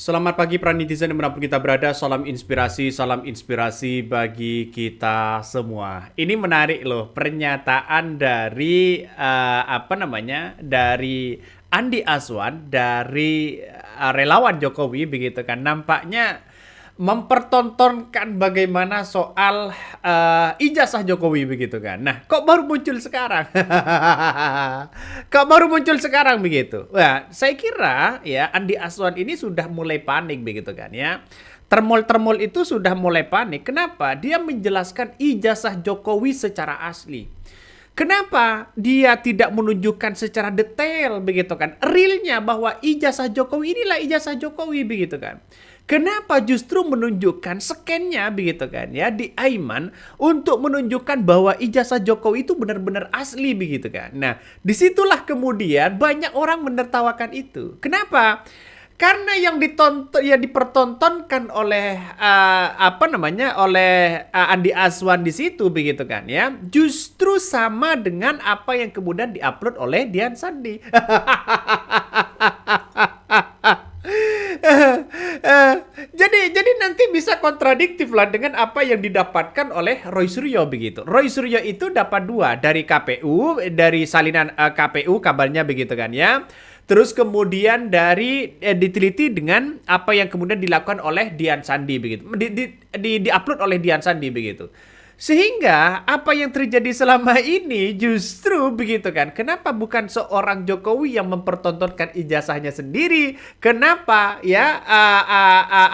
Selamat pagi para netizen dimanapun kita berada, salam inspirasi bagi kita semua. Ini menarik loh, pernyataan dari dari Andi Azwan, dari relawan Jokowi begitu kan. Nampaknya mempertontonkan bagaimana soal ijazah Jokowi begitu kan. Nah, kok baru muncul sekarang? Kok baru muncul sekarang begitu? Wah, saya kira ya Andi Azwan ini sudah mulai panik begitu kan ya. Termol-termol itu sudah mulai panik. Kenapa? Dia menjelaskan ijazah Jokowi secara asli. Kenapa dia tidak menunjukkan secara detail begitu kan? Realnya bahwa ijazah Jokowi inilah ijazah Jokowi begitu kan? Kenapa justru menunjukkan scan-nya begitu kan ya di Aiman untuk menunjukkan bahwa ijazah Jokowi itu benar-benar asli begitu kan? Nah, disitulah kemudian banyak orang menertawakan itu. Kenapa? Karena yang dipertontonkan oleh Andi Azwan di situ begitu kan ya, justru sama dengan apa yang kemudian diupload oleh Dian Sandi. Jadi nanti bisa kontradiktif lah dengan apa yang didapatkan oleh Roy Suryo begitu. Roy Suryo itu dapat 2 dari KPU, dari salinan KPU kabarnya begitu kan ya. Terus kemudian dari diteliti dengan apa yang kemudian dilakukan oleh Dian Sandi begitu. Di-upload oleh Dian Sandi begitu. Sehingga apa yang terjadi selama ini justru begitu kan. Kenapa bukan seorang Jokowi yang mempertontonkan ijazahnya sendiri? Kenapa ya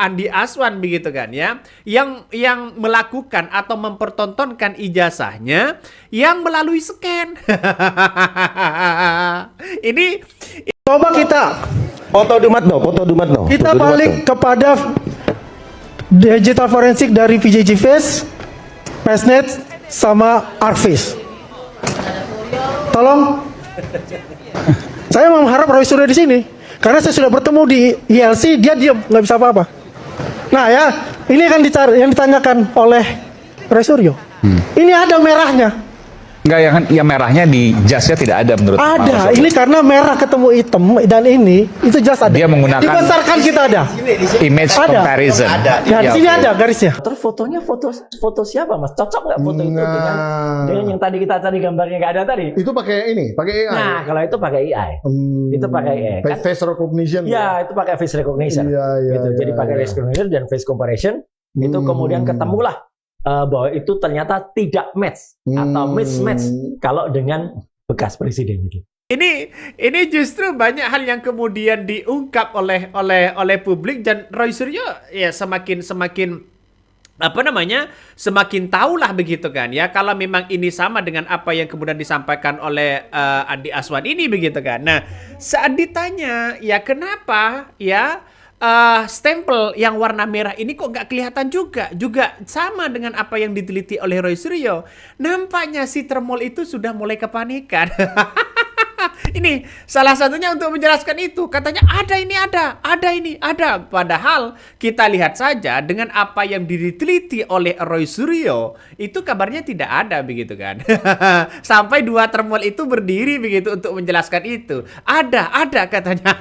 Andi Azwan begitu kan ya yang melakukan atau mempertontonkan ijazahnya yang melalui scan. Ini Coba kita foto Dumatno. Kita balik kepada digital forensik dari VJJ Face, Pesnet, sama Arvis. Tolong. Saya mengharap Roy Suryo di sini, karena saya sudah bertemu di ILC, dia diam, nggak bisa apa-apa. Nah ya, ini kan yang ditanyakan oleh Roy Suryo. Ini ada merahnya. Enggak, yang merahnya di jasnya tidak ada menurut Ada, ini karena merah ketemu hitam dan ini itu jas ada. Dia menggunakan dibesarkan kita ada. Image ada. comparison. Ada. Ya, di sini ada garisnya. Terus fotonya foto siapa Mas? Cocok nggak foto itu dengan yang tadi kita cari gambarnya nggak ada tadi? Itu pakai pakai AI. Nah, kalau itu pakai AI. Itu pakai AI. Kan? Face recognition. Ya, itu pakai face recognition. Gitu. Jadi pakai face recognition dan face comparison itu kemudian ketemulah bahwa itu ternyata tidak match atau mismatch kalau dengan bekas presiden itu. Ini justru banyak hal yang kemudian diungkap oleh publik, dan Roy Suryo ya semakin tahulah begitu kan ya kalau memang ini sama dengan apa yang kemudian disampaikan oleh Andi Azwan ini begitu kan. Nah, saat ditanya ya kenapa ya stempel yang warna merah ini kok nggak kelihatan juga sama dengan apa yang diteliti oleh Roy Suryo. Nampaknya si termol itu sudah mulai kepanikan. Ini salah satunya untuk menjelaskan itu. Katanya ada ini ada. Padahal kita lihat saja dengan apa yang diteliti oleh Roy Suryo, itu kabarnya tidak ada begitu kan. Sampai 2 termol itu berdiri begitu untuk menjelaskan itu. Ada katanya.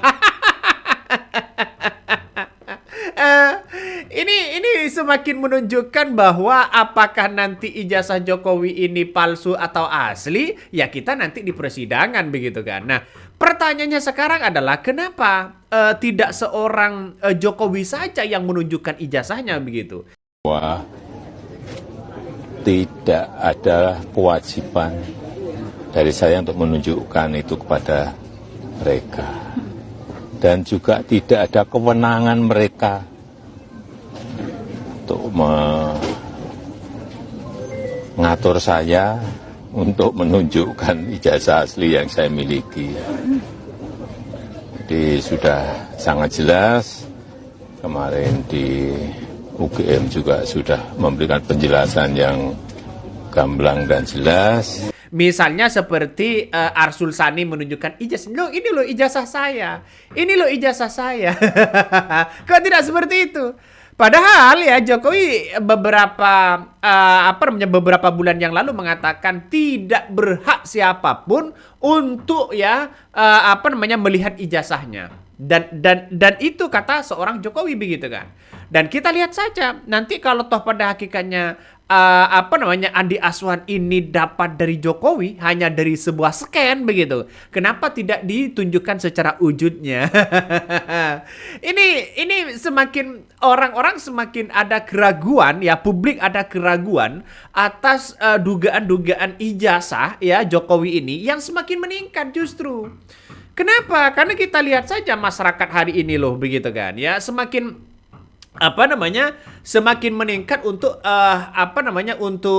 Ini semakin menunjukkan bahwa apakah nanti ijazah Jokowi ini palsu atau asli, ya kita nanti di persidangan begitu kan. Nah, pertanyaannya sekarang adalah kenapa tidak seorang Jokowi saja yang menunjukkan ijazahnya begitu? Bahwa tidak ada kewajiban dari saya untuk menunjukkan itu kepada mereka. Dan juga tidak ada kewenangan mereka untuk mengatur saya untuk menunjukkan ijazah asli yang saya miliki. Jadi sudah sangat jelas, kemarin di UGM juga sudah memberikan penjelasan yang gamblang dan jelas. Misalnya seperti Arsul Sani menunjukkan ijazah. Loh, ini loh ijazah saya. Ini loh ijazah saya. Kok tidak seperti itu? Padahal ya Jokowi beberapa bulan yang lalu mengatakan tidak berhak siapapun untuk melihat ijazahnya. Dan itu kata seorang Jokowi begitu kan. Dan kita lihat saja nanti kalau toh pada hakikatnya Andi Aswan ini dapat dari Jokowi hanya dari sebuah scan begitu. Kenapa tidak ditunjukkan secara wujudnya? ini semakin orang-orang semakin ada keraguan ya, publik ada keraguan atas dugaan-dugaan ijazah ya Jokowi ini yang semakin meningkat justru. Kenapa? Karena kita lihat saja masyarakat hari ini loh begitu kan ya, semakin semakin meningkat untuk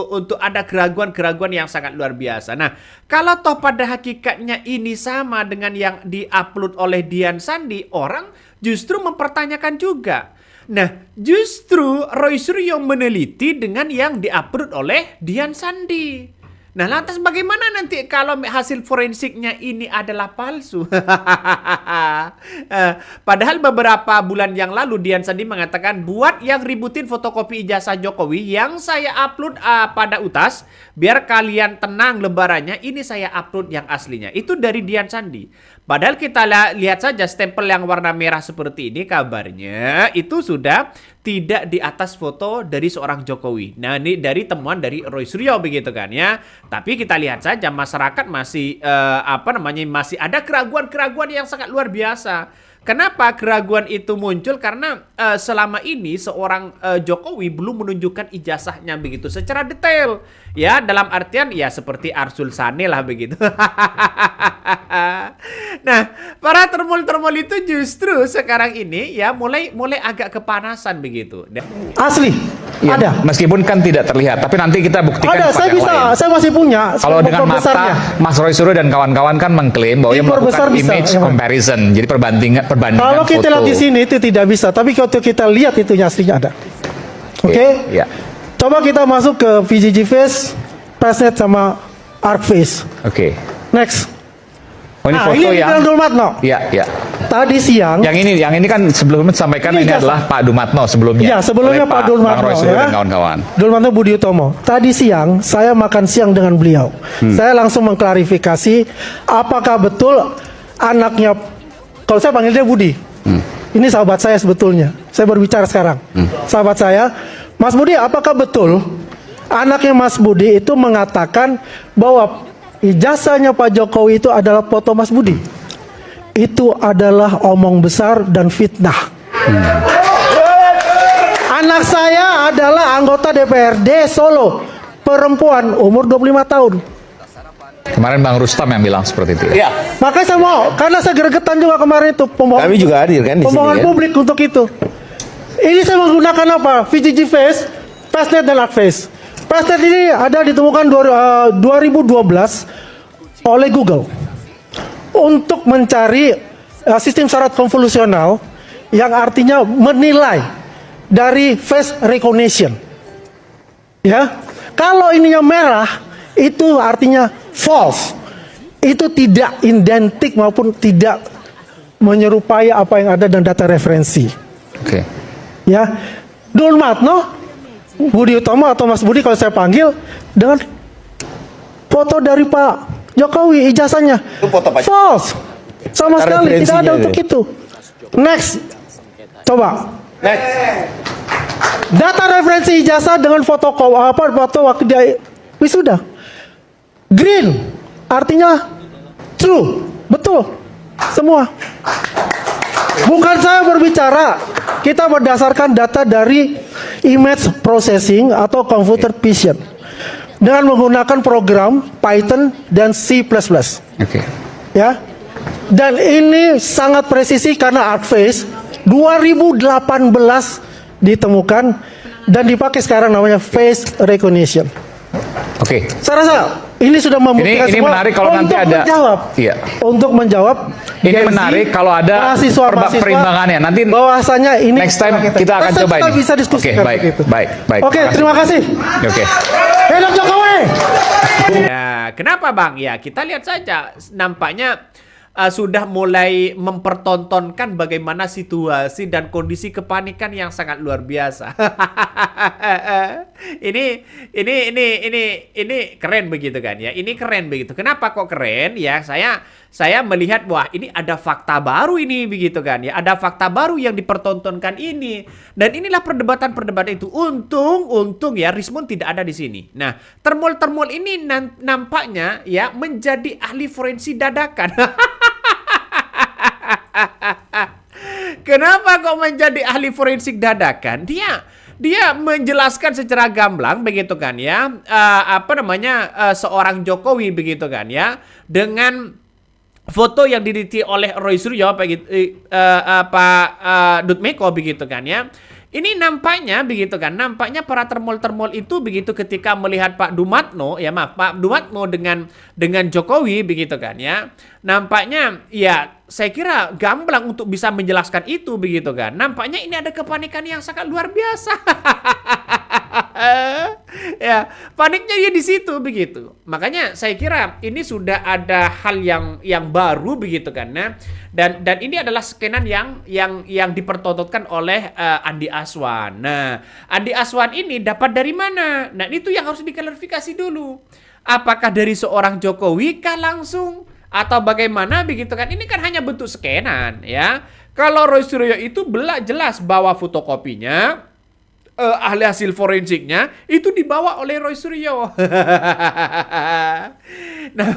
untuk ada keraguan-keraguan yang sangat luar biasa. Nah, kalau toh pada hakikatnya ini sama dengan yang diupload oleh Dian Sandi, orang justru mempertanyakan juga. Nah, justru Roy Suryo meneliti dengan yang diupload oleh Dian Sandi. Nah, lantas bagaimana nanti kalau hasil forensiknya ini adalah palsu? Padahal beberapa bulan yang lalu Dian Sandi mengatakan, buat yang ributin fotokopi ijazah Jokowi yang saya upload pada UTAS, biar kalian tenang lebarannya, ini saya upload yang aslinya. Itu dari Dian Sandi. Padahal kita lihat saja stempel yang warna merah seperti ini, kabarnya itu sudah tidak di atas foto dari seorang Jokowi. Nah, ini dari temuan dari Roy Suryo begitu kan ya. Tapi kita lihat saja masyarakat masih masih ada keraguan-keraguan yang sangat luar biasa. Kenapa keraguan itu muncul? Karena selama ini seorang Jokowi belum menunjukkan ijazahnya begitu secara detail. Ya, dalam artian ya seperti Arsul Sani lah begitu. Nah, para termul-termul itu justru sekarang ini ya mulai agak kepanasan begitu. Asli. Ya, ada. Meskipun kan tidak terlihat, tapi nanti kita buktikan. Ada, saya bisa, lain. saya masih punya. Kalau dengan mata, besarnya. Mas Roy Suryo dan kawan-kawan kan mengklaim bahwa ia melakukan image comparison, jadi perbandingan kalau kita foto. lihat di sini itu tidak bisa, tapi kalau kita lihat itu aslinya ada. Oke? Ya. Coba kita masuk ke VGG Face, Fastnet sama ArcFace. Oke. Next. Oh, ini Nah, foto ini yang Dumatno. Iya, iya. Tadi siang. Yang ini kan sebelumnya disampaikan ini adalah Pak Dumatno sebelumnya. Ya, sebelumnya oleh Pak Dumatno Bang Roy Suryo ya. dan kawan-kawan. Dumatno Budi Utomo. Tadi siang saya makan siang dengan beliau. Saya langsung mengklarifikasi apakah betul anaknya, kalau saya panggil dia Budi. Ini sahabat saya sebetulnya. Saya berbicara sekarang. Sahabat saya, Mas Budi, apakah betul anaknya Mas Budi itu mengatakan bahwa ijazahnya Pak Jokowi itu adalah foto Mas Budi? Itu adalah omong besar dan fitnah. Anak saya adalah anggota DPRD Solo, perempuan umur 25 tahun. Kemarin Bang Rustam yang bilang seperti itu. Ya, Makanya saya mau, karena saya gregetan juga kemarin itu kami juga hadir kan di sini pembohongan kan. publik untuk itu. Ini saya menggunakan apa? VGG Face, Fastnet dan ArcFace. Fastnet ini ada ditemukan 2012 oleh Google untuk mencari sistem syarat konvolusional yang artinya menilai dari face recognition. Ya, kalau ininya merah itu artinya false. Itu tidak identik maupun tidak menyerupai apa yang ada dan data referensi. Oke. Ya, Dumatno Budi Utomo atau Mas Budi kalau saya panggil dengan foto dari Pak Jokowi ijazahnya. Itu foto Pak false. Sama Data sekali tidak ada referensinya untuk itu. Next. Coba. Next. Data referensi ijazah dengan foto waktu dia wisuda. Green artinya true, betul. Semua. Bukan saya berbicara, kita berdasarkan data dari image processing atau computer vision dengan menggunakan program Python dan C++. Oke. Ya. Dan ini sangat presisi karena ArcFace 2018 ditemukan dan dipakai sekarang namanya face recognition. Oke. Saya rasa ini sudah membuktikan Ini semua menarik kalau nanti ada iya. Untuk menjawab Ini menarik kalau ada perimbangannya. Nanti bahwasanya ini next time kita akan coba ini. Bisa diskusikan. Oke, baik, begitu. baik. Oke, terima kasih. Oke. Hidup Jokowi. Ya, kenapa Bang? Ya, kita lihat saja nampaknya sudah mulai mempertontonkan bagaimana situasi dan kondisi kepanikan yang sangat luar biasa. ini keren begitu kan ya. Ini keren begitu. Kenapa kok keren ya? Saya melihat wah ini ada fakta baru ini begitu kan ya. Ada fakta baru yang dipertontonkan ini. Dan inilah perdebatan-perdebatan itu. Untung ya Rismond tidak ada di sini. Nah, termol-termol ini nampaknya ya menjadi ahli forensik dadakan. Kenapa kok menjadi ahli forensik dadakan? Dia menjelaskan secara gamblang begitu kan ya, seorang Jokowi begitu kan ya, dengan foto yang diteliti oleh Roy Suryo Pak Dutmeko begitu kan ya. Ini nampaknya begitu kan, nampaknya para termol-termol itu begitu ketika melihat Pak Dumatno dengan Jokowi begitu kan ya. Nampaknya ya saya kira gamblang untuk bisa menjelaskan itu begitu kan. Nampaknya ini ada kepanikan yang sangat luar biasa. Ya, paniknya dia di situ begitu. Makanya saya kira ini sudah ada hal yang baru begitu kan. Nah, dan ini adalah skenan yang dipertontonkan oleh Andi Aswan. Nah, Andi Aswan ini dapat dari mana? Nah, itu yang harus diklarifikasi dulu. Apakah dari seorang Jokowi kah langsung atau bagaimana begitu kan? Ini kan hanya bentuk skenan ya. Kalau Roy Suryo itu jelas bahwa fotokopinya ahli hasil forensiknya itu dibawa oleh Roy Suryo. Nah,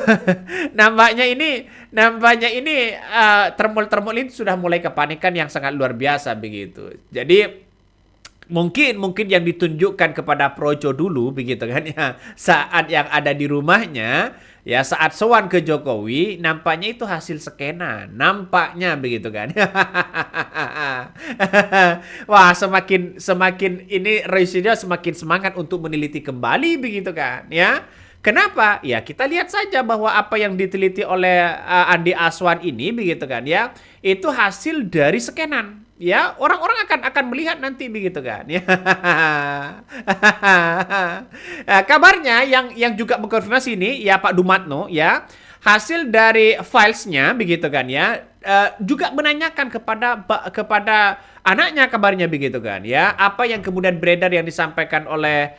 nampaknya ini termol-termol ini sudah mulai kepanikan yang sangat luar biasa begitu. Jadi mungkin yang ditunjukkan kepada Projo dulu begitu kan ya, saat yang ada di rumahnya ya, saat sowan ke Jokowi, nampaknya itu hasil skenan, nampaknya begitu kan. Wah, semakin ini Roy-Suryo semakin semangat untuk meneliti kembali begitu kan ya. Kenapa? Ya kita lihat saja bahwa apa yang diteliti oleh Andi Aswan ini begitu kan ya, itu hasil dari skenan. Ya, orang-orang akan melihat nanti begitu kan ya. Kabarnya yang juga mengkonfirmasi ini ya Pak Dumatno ya, hasil dari filesnya begitu kan ya, juga menanyakan kepada anaknya kabarnya begitu kan ya, apa yang kemudian beredar yang disampaikan oleh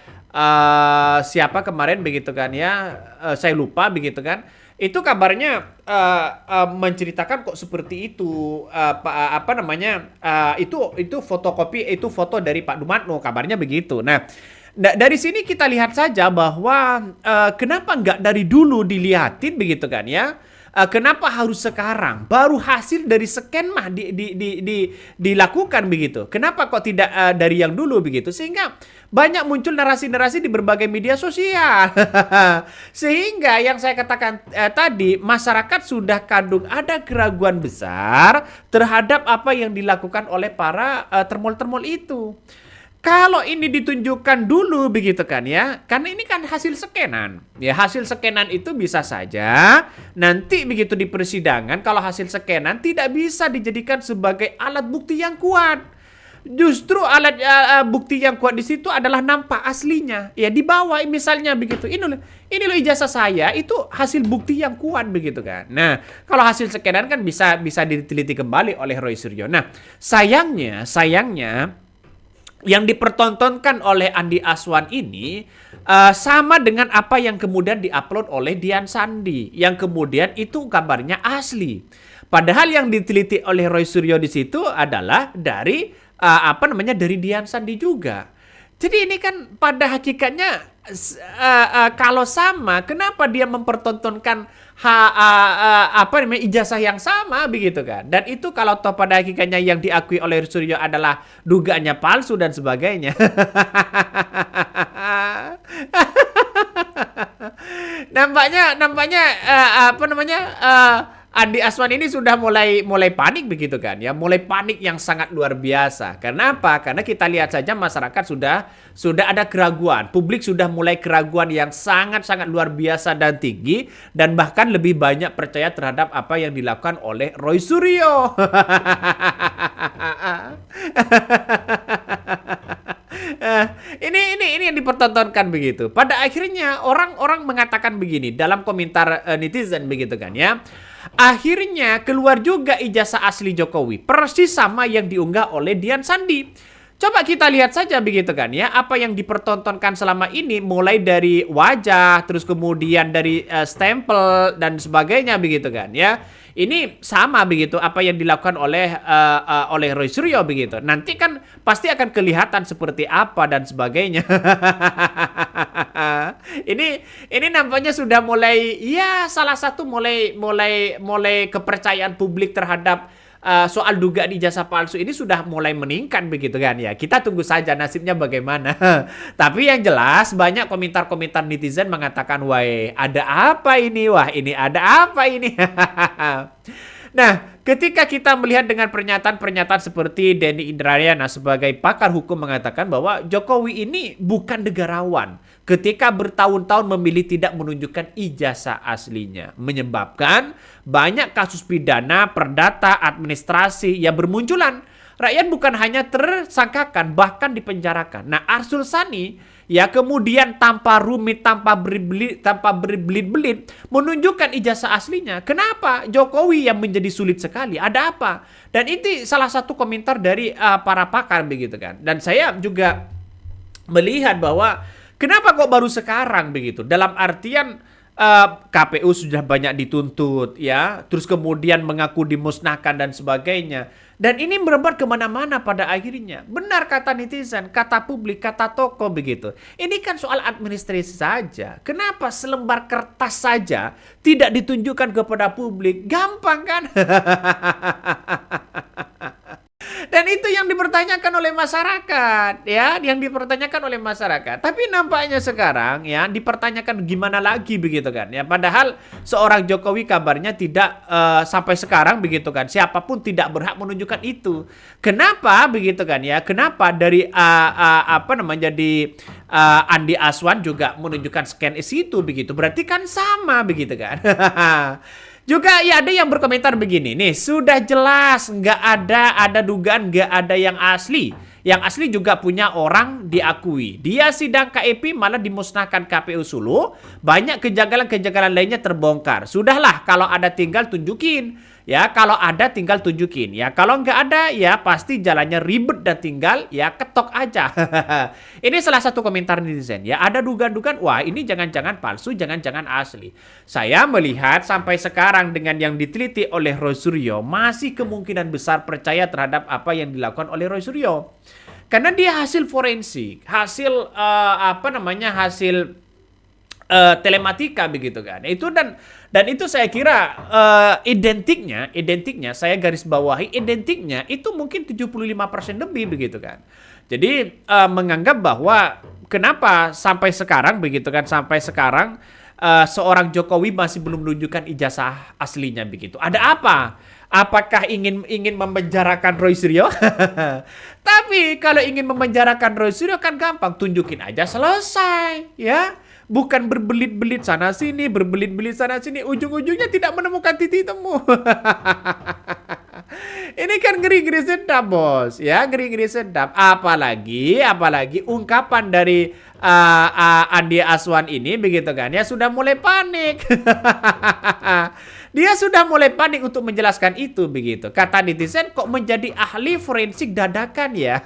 siapa kemarin begitu kan ya, saya lupa begitu kan. Itu kabarnya menceritakan kok seperti itu, itu fotokopi, itu foto dari Pak Dumatno, kabarnya begitu. Nah, dari sini kita lihat saja bahwa kenapa nggak dari dulu dilihatin begitu kan ya? Kenapa harus sekarang? Baru hasil dari scan mah dilakukan begitu. Kenapa kok tidak dari yang dulu begitu? Sehingga banyak muncul narasi-narasi di berbagai media sosial. Sehingga yang saya katakan tadi, masyarakat sudah kadung ada keraguan besar terhadap apa yang dilakukan oleh para termol-termol itu. Kalau ini ditunjukkan dulu begitu kan ya, karena ini kan hasil skenan. Ya, hasil skenan itu bisa saja nanti begitu di persidangan kalau hasil skenan tidak bisa dijadikan sebagai alat bukti yang kuat. Justru alat bukti yang kuat di situ adalah nampak aslinya. Ya dibawa misalnya begitu. Ini loh ijazah saya, itu hasil bukti yang kuat begitu kan. Nah, kalau hasil skenan kan bisa diteliti kembali oleh Roy Suryo. Nah, sayangnya yang dipertontonkan oleh Andi Aswan ini sama dengan apa yang kemudian diupload oleh Dian Sandi, yang kemudian itu kabarnya asli. Padahal yang diteliti oleh Roy Suryo di situ adalah dari dari Dian Sandi juga. Jadi ini kan pada hakikatnya kalau sama, kenapa dia mempertontonkan ijazah yang sama begitu kan? Dan itu kalau toh pada hakikatnya yang diakui oleh Suryo adalah dugaannya palsu dan sebagainya. nampaknya Andi Aswan ini sudah mulai panik begitu kan ya, mulai panik yang sangat luar biasa. Karena apa? Karena kita lihat saja masyarakat sudah ada keraguan, publik sudah mulai keraguan yang sangat luar biasa dan tinggi, dan bahkan lebih banyak percaya terhadap apa yang dilakukan oleh Roy Suryo. Ini yang dipertontonkan begitu. Pada akhirnya orang mengatakan begini dalam komentar netizen begitu kan ya. akhirnya keluar juga ijazah asli Jokowi, persis sama yang diunggah oleh Dian Sandi. Coba kita lihat saja begitu kan ya, apa yang dipertontonkan selama ini, mulai dari wajah, terus kemudian dari stempel dan sebagainya begitu kan ya. Ini sama begitu apa yang dilakukan oleh Roy Suryo begitu. Nanti kan pasti akan kelihatan seperti apa dan sebagainya. Ini nampaknya sudah mulai, ya salah satu mulai kepercayaan publik terhadap soal dugaan ijazah palsu ini sudah mulai meningkat begitu kan ya. Kita tunggu saja nasibnya bagaimana. Tapi yang jelas banyak komentar-komentar netizen mengatakan, wah ada apa ini? Wah ini ada apa ini? Nah, ketika kita melihat dengan pernyataan-pernyataan seperti Denny Indrayana sebagai pakar hukum mengatakan bahwa Jokowi ini bukan negarawan ketika bertahun-tahun memilih tidak menunjukkan ijazah aslinya, menyebabkan banyak kasus pidana, perdata, administrasi yang bermunculan. Rakyat bukan hanya tersangkakan, bahkan dipenjarakan. Nah, Arsul Sani ya kemudian tanpa rumit, tanpa berbelit-belit menunjukkan ijazah aslinya. Kenapa Jokowi yang menjadi sulit sekali? Ada apa? Dan itu salah satu komentar dari para pakar begitu kan. Dan saya juga melihat bahwa kenapa kok baru sekarang begitu? Dalam artian KPU sudah banyak dituntut ya, terus kemudian mengaku dimusnahkan dan sebagainya. Dan ini merebak kemana-mana pada akhirnya. Benar kata netizen, kata publik, kata tokoh begitu. Ini kan soal administrasi saja. Kenapa selembar kertas saja tidak ditunjukkan kepada publik? Gampang kan? Dan itu yang dipertanyakan oleh masyarakat, ya, yang dipertanyakan oleh masyarakat. Tapi nampaknya sekarang, ya, dipertanyakan gimana lagi begitu kan, ya. Padahal seorang Jokowi kabarnya tidak sampai sekarang begitu kan, siapapun tidak berhak menunjukkan itu. Kenapa begitu kan, ya? Kenapa dari Andi Aswan juga menunjukkan scan itu begitu? Berarti kan sama begitu kan? Juga ya ada yang berkomentar begini nih, sudah jelas nggak ada dugaan nggak ada yang asli. Yang asli juga punya orang diakui. Dia sidang KEP malah dimusnahkan KPU Solo. Banyak kejanggalan-kejanggalan lainnya terbongkar. Sudahlah, kalau ada tinggal tunjukin. Ya, kalau ada tinggal tunjukin. Ya, kalau nggak ada ya pasti jalannya ribet dan tinggal ya ketok aja. Ini salah satu komentar netizen. Ya, ada dugaan-dugaan, wah ini jangan-jangan palsu, jangan-jangan asli. Saya melihat sampai sekarang dengan yang diteliti oleh Roy Suryo masih kemungkinan besar percaya terhadap apa yang dilakukan oleh Roy Suryo. Karena dia hasil forensik, hasil hasil telematika begitu kan. Itu dan itu saya kira identiknya saya garis bawahi identiknya itu mungkin 75% lebih begitu kan. Jadi menganggap bahwa kenapa sampai sekarang begitu kan, sampai sekarang seorang Jokowi masih belum menunjukkan ijazah aslinya begitu. Ada apa? Apakah ingin memenjarakan Roy Suryo? Tapi kalau ingin memenjarakan Roy Suryo kan gampang, tunjukin aja selesai, ya. Bukan berbelit-belit sana sini, ujung-ujungnya tidak menemukan titik temu. Ini kan ngeri-ngeri sedap, bos, ya, ngeri-ngeri sedap. Apalagi ungkapan dari Andi Aswan ini begitu kan, ya sudah mulai panik. Dia sudah mulai panik untuk menjelaskan itu begitu. Kata netizen, kok menjadi ahli forensik dadakan ya?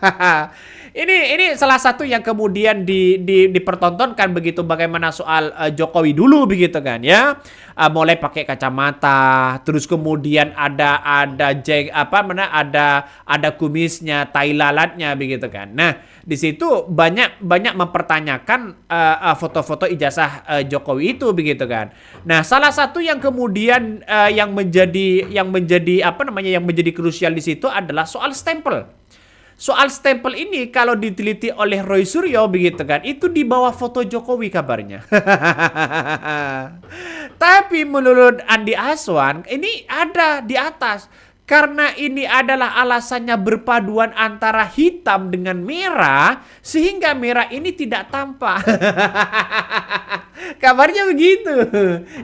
Ini salah satu yang kemudian dipertontonkan begitu, bagaimana soal Jokowi dulu begitu kan ya. Mulai pakai kacamata, terus kemudian ada kumisnya, tai lalatnya begitu kan. Nah, di situ banyak mempertanyakan foto-foto ijazah Jokowi itu begitu kan. Nah, salah satu yang kemudian yang menjadi krusial di situ adalah soal stempel. Soal stempel ini kalau diteliti oleh Roy Suryo begitu kan, itu di bawah foto Jokowi kabarnya. Tapi menurut Andi Aswan ini ada di atas. Karena ini adalah alasannya berpaduan antara hitam dengan merah, sehingga merah ini tidak tampak. Kabarnya begitu.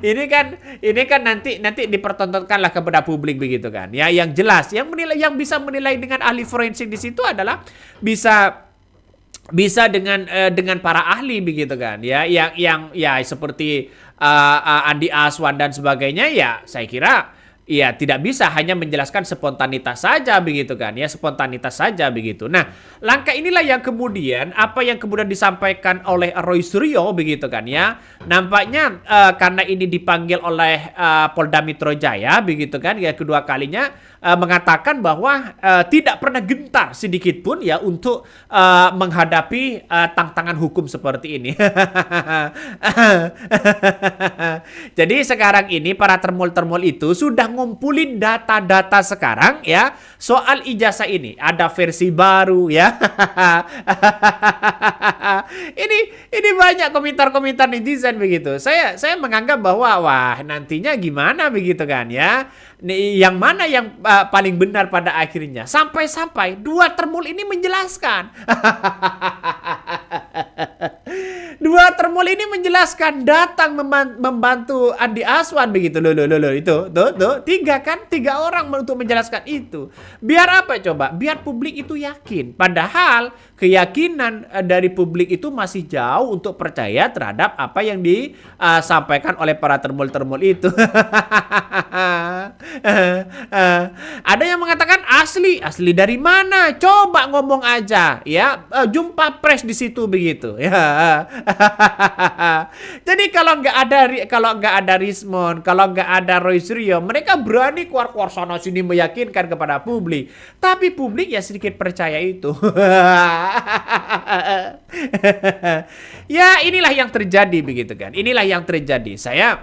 Ini kan nanti dipertontonkanlah kepada publik begitu kan. Ya, yang jelas, yang bisa menilai dengan ahli forensik di situ adalah bisa dengan para ahli begitu kan. Ya, yang seperti Andi Aswan dan sebagainya, ya saya kira ya tidak bisa hanya menjelaskan spontanitas saja begitu kan ya, spontanitas saja begitu. Nah, langkah inilah yang kemudian apa yang kemudian disampaikan oleh Roy Suryo begitu kan ya. Nampaknya karena ini dipanggil oleh Polda Metro Jaya begitu kan ya, kedua kalinya mengatakan bahwa tidak pernah gentar sedikit pun ya untuk menghadapi tantangan hukum seperti ini. Jadi sekarang ini para termul-termul itu sudah ngumpulin data-data sekarang ya soal ijazah ini. Ada versi baru ya. ini banyak komentar-komentar netizen begitu. Saya menganggap bahwa wah nantinya gimana begitu kan ya. Yang mana yang paling benar pada akhirnya. Sampai-sampai dua termul ini menjelaskan. Dua termul ini menjelaskan datang membantu Andi Aswan begitu loh itu tuh tiga orang untuk menjelaskan itu. Biar apa coba? Biar publik itu yakin. Padahal keyakinan dari publik itu masih jauh untuk percaya terhadap apa yang disampaikan oleh para termul-termul itu. Ada yang mengatakan asli dari mana? Coba ngomong aja ya, jumpa pres di situ begitu ya. Jadi kalau nggak ada Rismon, kalau nggak ada Roy Suryo, mereka berani keluar sana sini meyakinkan kepada publik. Tapi publik ya sedikit percaya itu. Ya inilah yang terjadi begitu kan. Inilah yang terjadi. Saya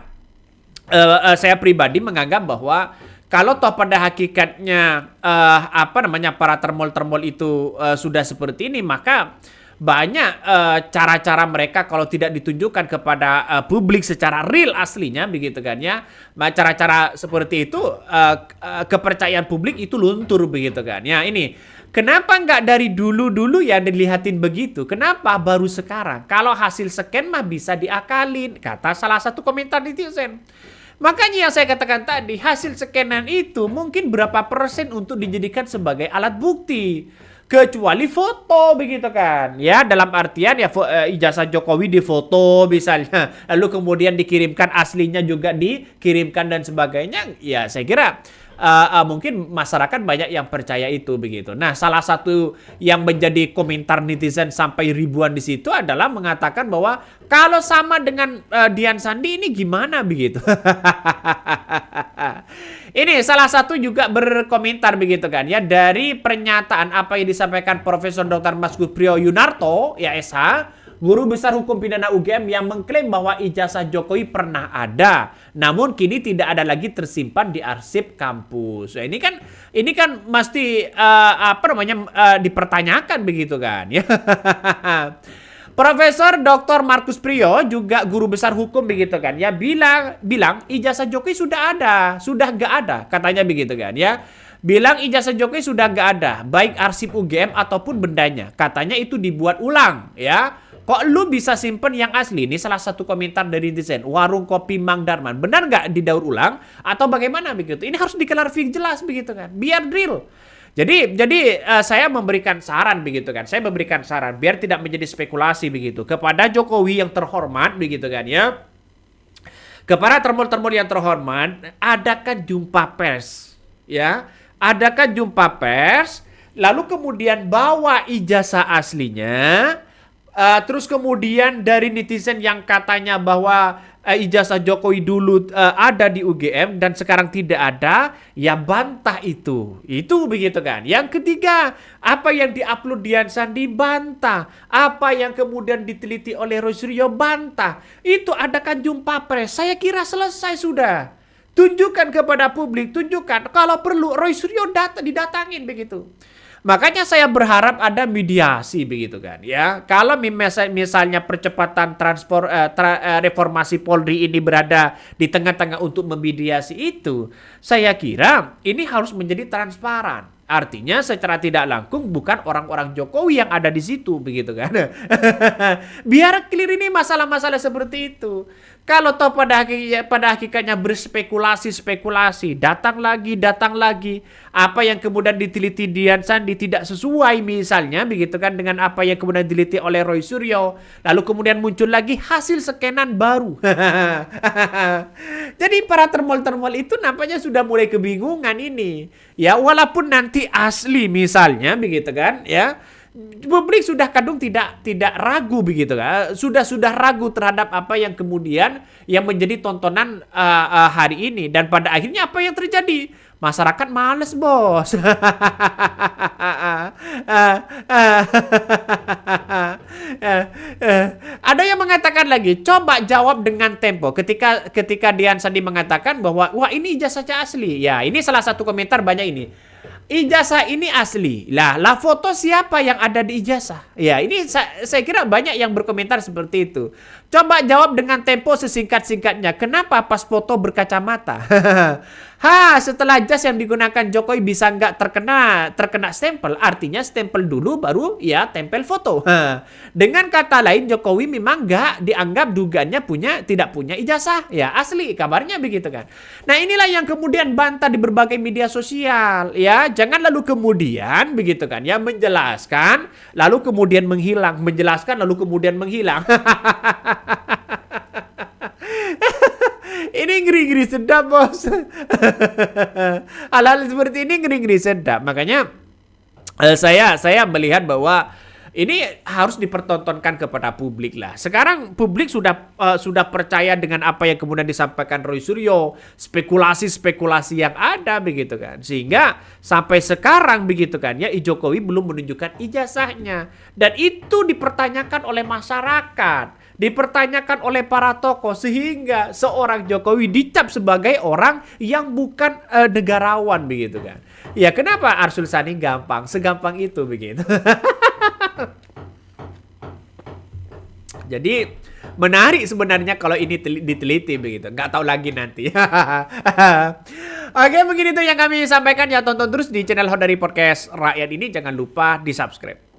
pribadi menganggap bahwa kalau toh pada hakikatnya para termol-termol itu sudah seperti ini, maka banyak cara-cara mereka kalau tidak ditunjukkan kepada publik secara real aslinya begitu kan ya. Cara-cara seperti itu kepercayaan publik itu luntur begitu kan. Ya ini kenapa nggak dari dulu-dulu ya dilihatin begitu? Kenapa baru sekarang? Kalau hasil scan mah bisa diakalin, kata salah satu komentar netizen. Makanya yang saya katakan tadi, hasil scanan itu mungkin berapa persen untuk dijadikan sebagai alat bukti. Kecuali foto begitu kan. Ya dalam artian ya ijazah Jokowi difoto misalnya. Lalu kemudian dikirimkan aslinya juga dikirimkan dan sebagainya. Ya saya kira mungkin masyarakat banyak yang percaya itu begitu. Nah, salah satu yang menjadi komentar netizen sampai ribuan di situ adalah mengatakan bahwa kalau sama dengan Dian Sandi ini gimana begitu. Ini salah satu juga berkomentar begitu kan ya, dari pernyataan apa yang disampaikan Profesor Dr. Maskud Priyo Yunarto ya SH, Guru Besar Hukum Pidana UGM yang mengklaim bahwa ijazah Jokowi pernah ada, namun kini tidak ada lagi tersimpan di arsip kampus. Nah, ini kan mesti dipertanyakan begitu kan ya. Profesor Dr. Markus Priyo juga guru besar hukum begitu kan ya, bilang ijazah Jokowi sudah nggak ada katanya begitu kan ya. Bilang ijazah Jokowi sudah nggak ada, baik arsip UGM ataupun bendanya. Katanya itu dibuat ulang ya. Kok lu bisa simpen yang asli? Ini salah satu komentar dari netizen. Warung Kopi Mang Darman. Benar nggak didaur ulang? Atau bagaimana begitu? Ini harus diklarifikasi jelas begitu kan. Biar real. Jadi saya memberikan saran begitu kan. Saya memberikan saran biar tidak menjadi spekulasi begitu. Kepada Jokowi yang terhormat begitu kan ya. Kepada termul-termul yang terhormat, adakan jumpa pers. Ya. Adakan jumpa pers. Lalu kemudian bawa ijazah aslinya. Terus kemudian dari netizen yang katanya bahwa ijazah Jokowi dulu ada di UGM dan sekarang tidak ada, ya bantah itu begitu kan. Yang ketiga, apa yang diupload Dian Sandi bantah, apa yang kemudian diteliti oleh Roy Suryo bantah. Itu adakan jumpa pers, saya kira selesai sudah. Tunjukkan kepada publik, tunjukkan kalau perlu Roy Suryo didatangin begitu. Makanya saya berharap ada mediasi begitu kan ya. Kalau misalnya percepatan reformasi Polri ini berada di tengah-tengah untuk memediasi itu, saya kira ini harus menjadi transparan. Artinya secara tidak langsung bukan orang-orang Jokowi yang ada di situ begitu kan. Biar clear ini masalah-masalah seperti itu. Kalau toh pada hakikatnya berspekulasi, datang lagi, apa yang kemudian diteliti Dian Sandi tidak sesuai misalnya begitu kan dengan apa yang kemudian diteliti oleh Roy Suryo, lalu kemudian muncul lagi hasil skenan baru. Jadi para termol-termol itu nampaknya sudah mulai kebingungan ini. Ya walaupun nanti asli misalnya begitu kan ya. Publik sudah kadung tidak ragu begitu kan, sudah ragu terhadap apa yang kemudian yang menjadi tontonan hari ini, dan pada akhirnya apa yang terjadi, masyarakat males bos. Ada yang mengatakan lagi, coba jawab dengan Tempo ketika Dian Sandi mengatakan bahwa wah ini ijazahnya asli. Ya ini salah satu komentar banyak ini. Ijazah ini asli. Lah foto siapa yang ada di ijazah? Ya, ini saya kira banyak yang berkomentar seperti itu. Coba jawab dengan Tempo sesingkat-singkatnya. Kenapa pas foto berkacamata? Setelah jas yang digunakan Jokowi bisa nggak terkena stempel, artinya stempel dulu baru ya tempel foto. Dengan kata lain Jokowi memang nggak dianggap dugaannya tidak punya ijazah, ya asli kabarnya begitu kan. Nah inilah yang kemudian bantah di berbagai media sosial, ya jangan lalu kemudian begitu kan, ya menjelaskan lalu kemudian menghilang, menjelaskan lalu kemudian menghilang. Ini ngeri-ngeri sedap bos. Hal-hal seperti ini ngeri-ngeri sedap. Makanya saya melihat bahwa ini harus dipertontonkan kepada publik lah. Sekarang publik sudah percaya dengan apa yang kemudian disampaikan Roy Suryo, spekulasi-spekulasi yang ada begitu kan. Sehingga sampai sekarang begitu kan ya Jokowi belum menunjukkan ijazahnya, dan itu dipertanyakan oleh masyarakat, dipertanyakan oleh para tokoh, sehingga seorang Jokowi dicap sebagai orang yang bukan negarawan begitu kan. Ya kenapa Arsul Sani gampang, segampang itu begitu. Jadi menarik sebenarnya kalau ini diteliti begitu. Nggak tahu lagi nanti. Oke, mungkin itu yang kami sampaikan ya. Tonton terus di channel Hodari Podcast Rakyat ini. Jangan lupa di subscribe.